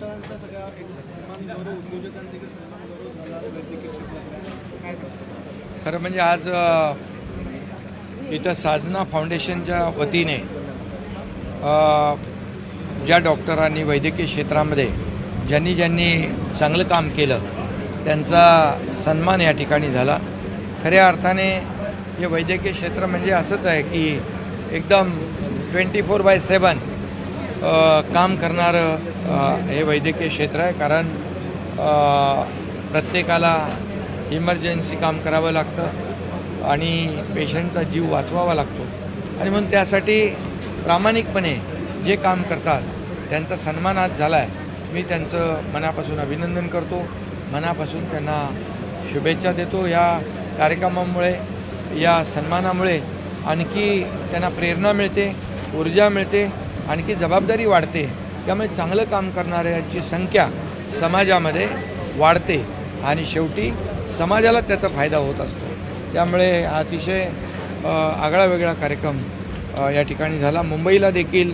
डॉक्टरांचा सगळा एक सन्मान गौरव उद्योजकांचा एक सन्मान गौरव झाला वैद्यकीय क्षेत्रात काय सांगता? खरं म्हणजे आज इथं साधना फाउंडेशनच्या वतीने ज्या डॉक्टरांनी वैद्यकीय क्षेत्रामध्ये ज्यांनी चांगलं काम केलं त्यांचा सन्मान या ठिकाणी झाला. खऱ्या अर्थाने हे वैद्यकीय क्षेत्र म्हणजे असंच आहे की एकदम 24/7 काम करणारं हे वैद्यकीय क्षेत्र आहे. कारण प्रत्येकाला इमर्जन्सी काम करावं लागतं आणि पेशंटचा जीव वाचवावा लागतो आणि म्हणून त्यासाठी प्रामाणिकपणे जे काम करतात त्यांचा सन्मान आज झाला आहे. मी त्यांचं मनापासून अभिनंदन करतो, मनापासून त्यांना शुभेच्छा देतो. या कार्यक्रमामुळे, या सन्मानामुळे आणखी त्यांना प्रेरणा मिळते, ऊर्जा मिळते, आणखी जबाबदारी वाढते. त्यामुळे चांगलं काम करणाऱ्यांची संख्या समाजामध्ये वाढते आणि शेवटी समाजाला त्याचा फायदा होत असतो. त्यामुळे अतिशय आगळा वेगळा कार्यक्रम या ठिकाणी झाला. मुंबईला देखील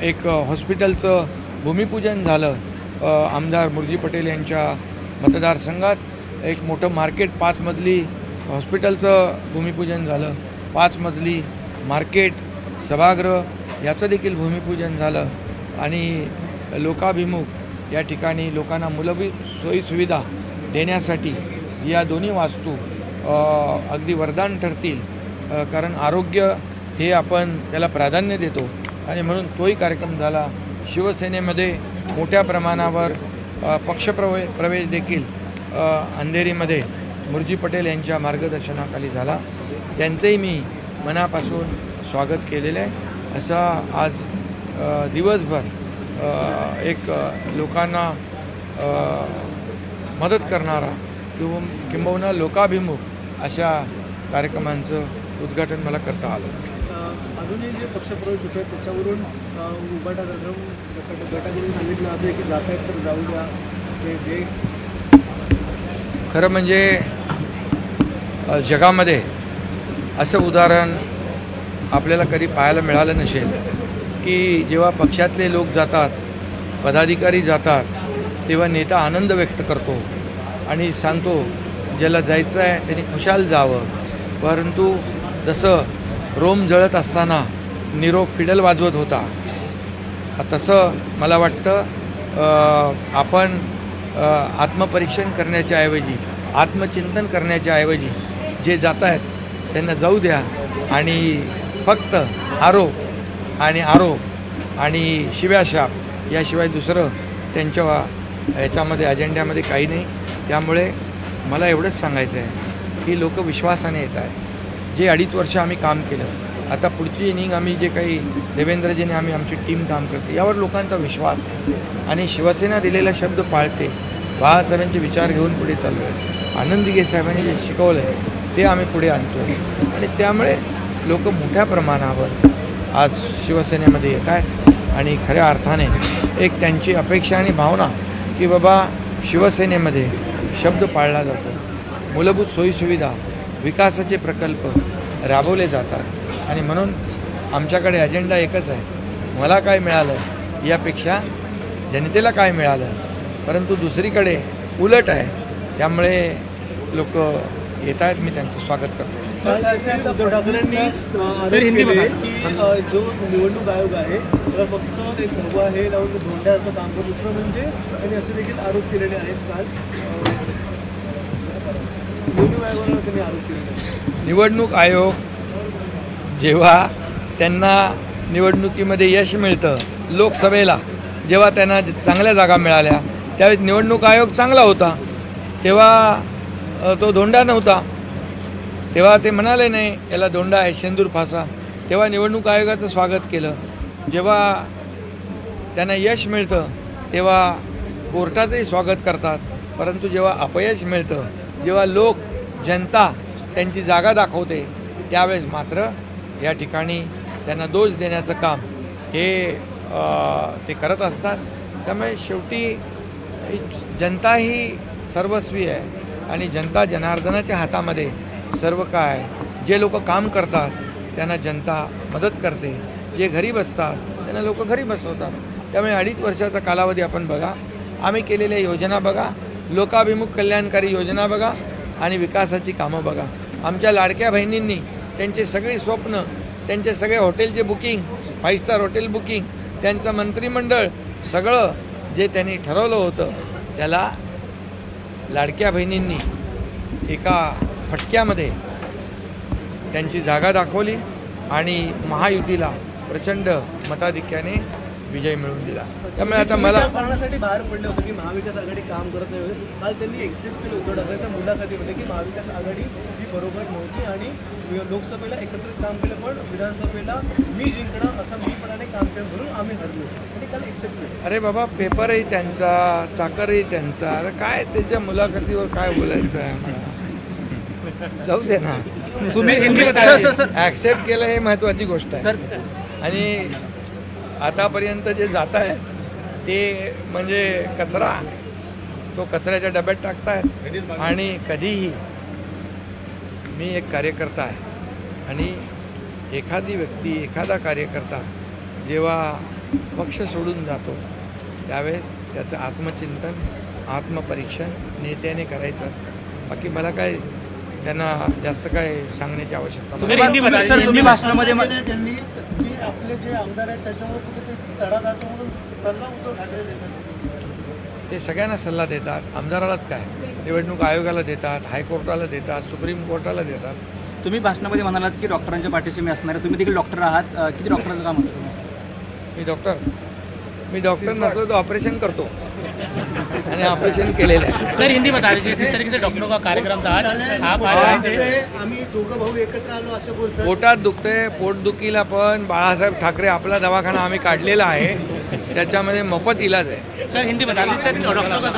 एक हॉस्पिटलचं भूमिपूजन झालं. आमदार मुरजी पटेल यांच्या मतदारसंघात एक मोठं मार्केट 5 मजली हॉस्पिटलचं भूमिपूजन झालं. 5 मजली मार्केट, सभागृह याचं देखील भूमिपूजन झालं आणि लोकाभिमुख या ठिकाणी लोकांना मूलभूत सोयीसुविधा देण्यासाठी या दोन्ही वास्तू अगदी वरदान ठरतील. कारण आरोग्य हे आपण त्याला प्राधान्य देतो आणि म्हणून तोही कार्यक्रम झाला. शिवसेनेमध्ये मोठ्या प्रमाणावर प्रवेश देखील अंधेरीमध्ये मुरजी पटेल यांच्या मार्गदर्शनाखाली झाला. त्यांचंही मी मनापासून स्वागत केलेलं आहे. असा आज दिवसभर एक लोकांना मदत करणारा किंबहुना लोकाभिमुख अशा कार्यक्रमांचं उद्घाटन मला करता आलं. अजूनही जे पक्षप्रवेश होते त्याच्यावरून उभाटा गटाकडून सांगितलं आहे की जात आहेत तर जाऊ द्या. ते खरं म्हणजे जगामध्ये असं उदाहरण आपल्याला कधी पाहायला मिळालं नसेल की जेव्हा पक्षातले लोक जातात, पदाधिकारी जातात, तेव्हा नेता आनंद व्यक्त करतो आणि सांगतो ज्याला जायचं आहे त्यांनी खुशाल जावं. परंतु जसं रोम जळत असताना निरो फिडल वाजवत होता, तसं मला वाटतं आपण आत्मपरीक्षण करण्याच्या ऐवजी, आत्मचिंतन करण्याच्या ऐवजी जे जात आहेत त्यांना जाऊ द्या आणि फक्त आरोप आणि शिव्याशाप याशिवाय दुसरं त्यांच्या याच्यामध्ये अजेंड्यामध्ये काही नाही. त्यामुळे मला एवढंच सांगायचं आहे की लोक विश्वासाने येत आहेत. जे 2.5 वर्ष आम्ही काम केलं, आता पुढची इनिंग आम्ही जे काही देवेंद्रजीने आमची टीम काम करते यावर लोकांचा विश्वास आहे आणि शिवसेना दिलेला शब्द पाळते. बाळासाहेबांचे विचार घेऊन पुढे चाललो आहे. आनंद दिघे साहेबांनी जे शिकवलं आहे ते आम्ही पुढे आणतो आणि त्यामुळे लोक मोठ्या प्रमाणावर आज शिवसेनेमध्ये येत आहेत आणि खऱ्या अर्थाने एक त्यांची अपेक्षा आणि भावना की बाबा शिवसेनेमध्ये शब्द पाळला जातो, मूलभूत सोयीसुविधा, विकासाचे प्रकल्प राबवले जातात आणि म्हणून आमच्याकडे अजेंडा एकच आहे. मला काय मिळालं यापेक्षा जनतेला काय मिळालं, परंतु दुसरीकडे उलट आहे. त्यामुळे लोक येत आहेत, मी त्यांचं स्वागत करतो. उद्धव ठाकरेंनी आरोप केले की जो निवडणूक आयोग आहे त्याला फक्त एक भगवा हे लावून धोंड्याचं काम करतो. दुसरं म्हणजे त्यांनी असे देखील आरोप केलेले आहेत. काल निवडणूक आयोगावर त्यांनी आरोप केलेले. निवडणूक आयोग जेव्हा त्यांना निवडणुकीमध्ये यश मिळतं, लोकसभेला जेव्हा त्यांना चांगल्या जागा मिळाल्या त्यावेळी निवडणूक आयोग चांगला होता, तेव्हा तो धोंडा नव्हता. तेव्हा ते म्हणाले नाही याला धोंडा आहे, शेंदूर फासा. तेव्हा निवडणूक आयोगाचं स्वागत केलं. जेव्हा त्यांना यश मिळतं तेव्हा कोर्टाचंही स्वागत करतात. परंतु जेव्हा अपयश मिळतं, जेव्हा जनता त्यांची जागा दाखवते त्यावेळेस मात्र या ठिकाणी त्यांना दोष देण्याचं काम हे ते करत असतात. त्यामुळे शेवटी जनता ही सर्वस्वी आहे आणि जनता जनार्दनाच्या हातामध्ये सर्व काय. जे लोक काम करतात त्यांना जनता मदत करते, जे घरी बसतात त्यांना लोक घरी बसवतात. त्यामुळे 2.5 वर्षाचा कालावधी आपण बघा, आम्ही केलेल्या योजना बघा, लोकाभिमुख कल्याणकारी योजना बघा आणि विकासाची कामं बघा. आमच्या लाडक्या बहिणींनी त्यांचे सगळे स्वप्न, त्यांचे सगळे हॉटेलचे बुकिंग, 5 स्टार हॉटेल बुकिंग, त्यांचं मंत्रिमंडळ सगळं जे त्यांनी ठरवलं होतं त्याला लाडक्या बहिणींनी एका फटक्यामध्ये त्यांची जागा दाखवली आणि महायुतीला प्रचंड मताधिक्याने विजय मिळवून दिला. त्यामुळे आता मला कारणासाठी बाहेर पडले होते की महाविकास आघाडी काम करत नाही होते. काल त्यांनी एक्सेप्ट केलं उद्धव ठाकरे त्या मुलाखतीमध्ये की महाविकास आघाडी ही बरोबर नव्हती आणि लोकसभेला एकत्रित काम केलं पण विधानसभेला मी जिंकणार असं मीपणाने काम केलं म्हणून आम्ही हरलो आणि काल एक्सेप्ट केलं. अरे बाबा, पेपरही त्यांचा, चाकरही त्यांचा, अरे काय त्याच्या मुलाखतीवर काय बोलायचं आहे मला, जाऊ दे ना. तुम्ही ॲक्सेप्ट केलं हे महत्त्वाची गोष्ट आहे. आणि आतापर्यंत जे जात आहे ते म्हणजे कचरा, तो कचऱ्याच्या डब्यात टाकतायत. आणि कधीही मी एक कार्यकर्ता आहे आणि एखादी व्यक्ती, एखादा कार्यकर्ता जेव्हा पक्ष सोडून जातो त्यावेळेस त्याचं आत्मचिंतन, आत्मपरीक्षण नेत्याने करायचं असतं. बाकी मला काय त्यांना जास्त काय सांगण्याची आवश्यकता नाही. सर, तुम्ही भाषणामध्ये त्यांनी की आपले जे आमदार आहेत त्याच्यामुळे कुठे ते तडा जातो म्हणून सल्ला उद्धव ठाकरे देतात. ते सगळ्यांना सल्ला देतात. आमदारालाच काय, निवडणूक आयोगाला देतात, हायकोर्टाला देतात, सुप्रीम कोर्टाला देतात. तुम्ही भाषणामध्ये म्हणालात की डॉक्टरांच्या पाठीशी मी असणार आहे. तुम्ही देखील डॉक्टर आहात. किती डॉक्टरांचं काम होतं? मी डॉक्टर नसलो तर ऑपरेशन करतो आणि ऑपरेशन केलेलं आहे. सर, हिंदी बता दीजिए जिस तरीके से डॉक्टरों का कार्यक्रम था आप आम्ही दोघं भाऊ एकत्र आलो असं बोलतात. पोटात दुखतंय, पोटदुखीला पण बाळासाहेब ठाकरे आपला दवाखाना आम्ही काढलेला आहे, त्याच्यामध्ये मोफत इलाज आहे. सर, हिंदी बता दीजिए सर, डॉक्टरों का